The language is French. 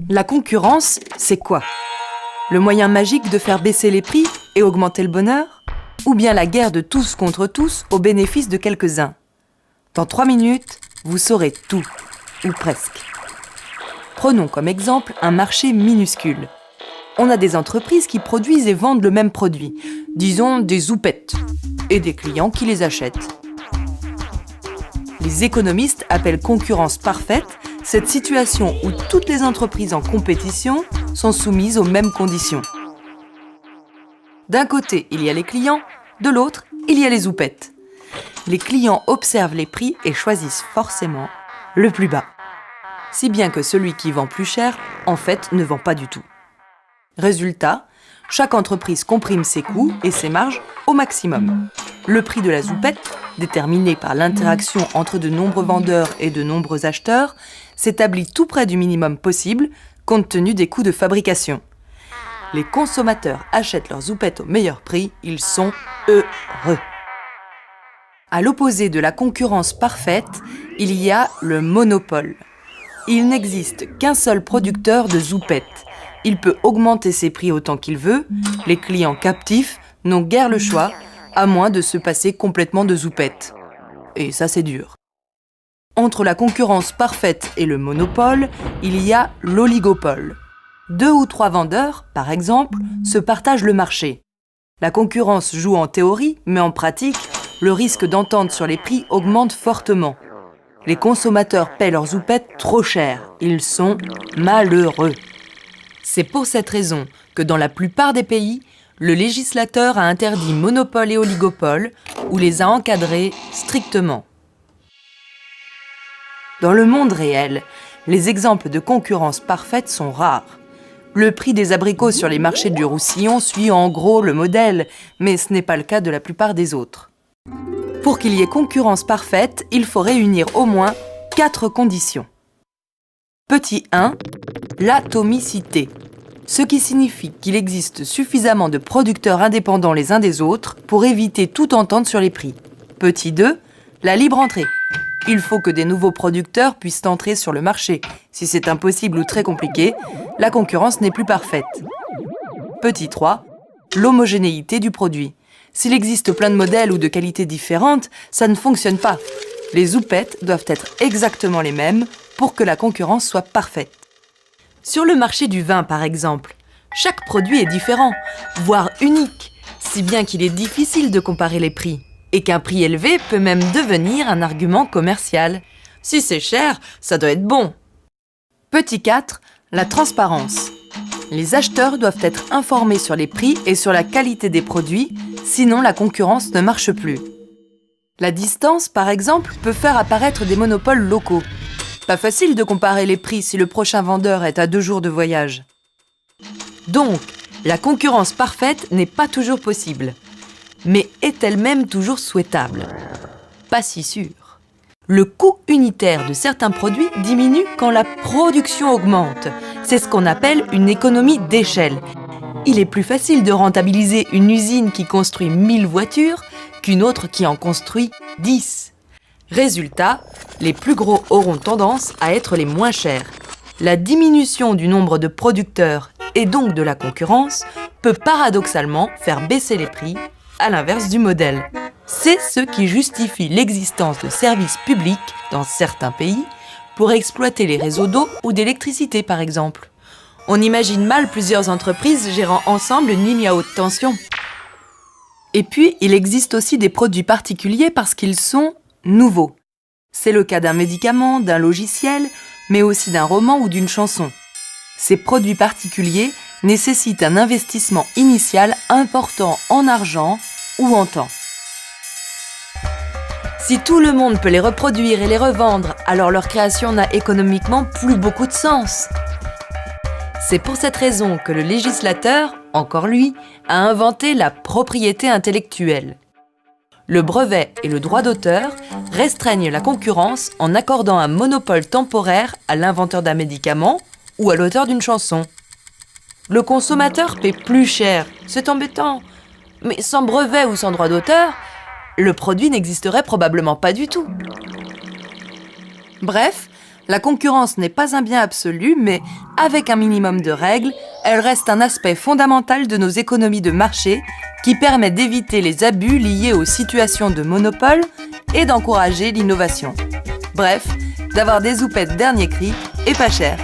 La concurrence, c'est quoi? Le moyen magique de faire baisser les prix et augmenter le bonheur? Ou bien la guerre de tous contre tous au bénéfice de quelques-uns? Dans 3 minutes, vous saurez tout, ou presque. Prenons comme exemple un marché minuscule. On a des entreprises qui produisent et vendent le même produit, disons des zoupettes, et des clients qui les achètent. Les économistes appellent concurrence parfaite cette situation où toutes les entreprises en compétition sont soumises aux mêmes conditions. D'un côté, il y a les clients, de l'autre, il y a les zoupettes. Les clients observent les prix et choisissent forcément le plus bas. Si bien que celui qui vend plus cher, en fait, ne vend pas du tout. Résultat, chaque entreprise comprime ses coûts et ses marges au maximum. Le prix de la zoupette, déterminé par l'interaction entre de nombreux vendeurs et de nombreux acheteurs, s'établit tout près du minimum possible, compte tenu des coûts de fabrication. Les consommateurs achètent leurs zoupettes au meilleur prix, ils sont heureux. À l'opposé de la concurrence parfaite, il y a le monopole. Il n'existe qu'un seul producteur de zoupettes. Il peut augmenter ses prix autant qu'il veut, les clients captifs n'ont guère le choix, à moins de se passer complètement de zoupettes. Et ça, c'est dur. Entre la concurrence parfaite et le monopole, il y a l'oligopole. 2 ou 3 vendeurs, par exemple, se partagent le marché. La concurrence joue en théorie, mais en pratique, le risque d'entente sur les prix augmente fortement. Les consommateurs paient leurs zoupettes trop cher. Ils sont malheureux. C'est pour cette raison que dans la plupart des pays, le législateur a interdit monopole et oligopole ou les a encadrés strictement. Dans le monde réel, les exemples de concurrence parfaite sont rares. Le prix des abricots sur les marchés du Roussillon suit en gros le modèle, mais ce n'est pas le cas de la plupart des autres. Pour qu'il y ait concurrence parfaite, il faut réunir au moins 4 conditions. Petit 1, l'atomicité. Ce qui signifie qu'il existe suffisamment de producteurs indépendants les uns des autres pour éviter toute entente sur les prix. Petit 2, la libre entrée. Il faut que des nouveaux producteurs puissent entrer sur le marché. Si c'est impossible ou très compliqué, la concurrence n'est plus parfaite. Petit 3, l'homogénéité du produit. S'il existe plein de modèles ou de qualités différentes, ça ne fonctionne pas. Les zoupettes doivent être exactement les mêmes pour que la concurrence soit parfaite. Sur le marché du vin, par exemple, chaque produit est différent, voire unique, si bien qu'il est difficile de comparer les prix, et qu'un prix élevé peut même devenir un argument commercial. Si c'est cher, ça doit être bon. Petit 4, la transparence. Les acheteurs doivent être informés sur les prix et sur la qualité des produits, sinon la concurrence ne marche plus. La distance, par exemple, peut faire apparaître des monopoles locaux. Pas facile de comparer les prix si le prochain vendeur est à 2 jours de voyage. Donc, la concurrence parfaite n'est pas toujours possible. Mais est-elle même toujours souhaitable? Pas si sûr. Le coût unitaire de certains produits diminue quand la production augmente. C'est ce qu'on appelle une économie d'échelle. Il est plus facile de rentabiliser une usine qui construit 1000 voitures qu'une autre qui en construit 10. Résultat, les plus gros auront tendance à être les moins chers. La diminution du nombre de producteurs et donc de la concurrence peut paradoxalement faire baisser les prix, à l'inverse du modèle. C'est ce qui justifie l'existence de services publics dans certains pays pour exploiter les réseaux d'eau ou d'électricité par exemple. On imagine mal plusieurs entreprises gérant ensemble une ligne à haute tension. Et puis, il existe aussi des produits particuliers parce qu'ils sont nouveaux. C'est le cas d'un médicament, d'un logiciel, mais aussi d'un roman ou d'une chanson. Ces produits particuliers nécessitent un investissement initial important en argent ou en temps. Si tout le monde peut les reproduire et les revendre, alors leur création n'a économiquement plus beaucoup de sens. C'est pour cette raison que le législateur, encore lui, a inventé la propriété intellectuelle. Le brevet et le droit d'auteur restreignent la concurrence en accordant un monopole temporaire à l'inventeur d'un médicament ou à l'auteur d'une chanson. Le consommateur paie plus cher, c'est embêtant. Mais sans brevet ou sans droit d'auteur, le produit n'existerait probablement pas du tout. Bref, La concurrence n'est pas un bien absolu, mais avec un minimum de règles, elle reste un aspect fondamental de nos économies de marché qui permet d'éviter les abus liés aux situations de monopole et d'encourager l'innovation. Bref, d'avoir des zoupettes dernier cri et pas cher.